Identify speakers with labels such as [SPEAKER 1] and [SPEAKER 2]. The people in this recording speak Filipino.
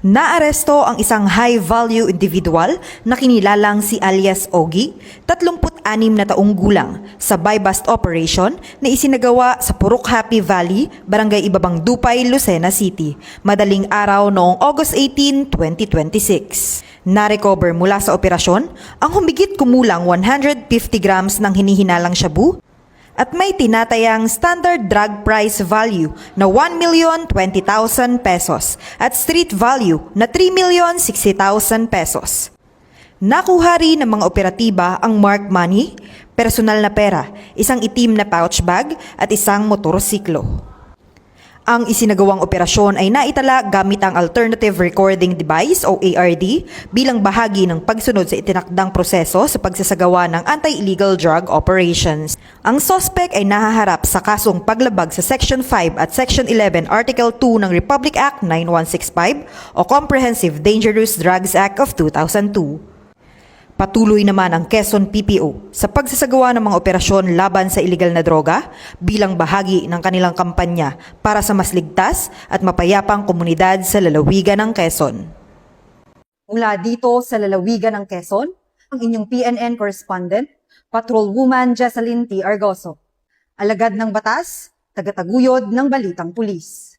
[SPEAKER 1] Naaresto ang isang high-value individual na kinilalang si alias Ogie, 36 na taong gulang, sa buy-bust operation na isinagawa sa Purok Happy Valley, Barangay Ibabang Dupay, Lucena City, madaling araw noong August 18, 2026. Narecover mula sa operasyon ang humigit kumulang 150 grams ng hinihinalang shabu at may tinatayang standard drug price value na 1,020,000 pesos at street value na 3,060,000 pesos. Nakuha rin ng mga operatiba ang marked money, personal na pera, isang itim na pouch bag at isang motorsiklo. Ang isinagawang operasyon ay naitala gamit ang Alternative Recording Device o ARD bilang bahagi ng pagsunod sa itinakdang proseso sa pagsasagawa ng anti-illegal drug operations. Ang suspect ay nahaharap sa kasong paglabag sa Section 5 at Section 11 Article 2 ng Republic Act 9165 o Comprehensive Dangerous Drugs Act of 2002. Patuloy naman ang Quezon PPO sa pagsasagawa ng mga operasyon laban sa iligal na droga bilang bahagi ng kanilang kampanya para sa mas ligtas at mapayapang komunidad sa lalawigan ng Quezon.
[SPEAKER 2] Mula dito sa lalawigan ng Quezon, ang inyong PNN correspondent, Patrolwoman Jesseline T. Argoso. Alagad ng batas, tagataguyod ng balitang pulis.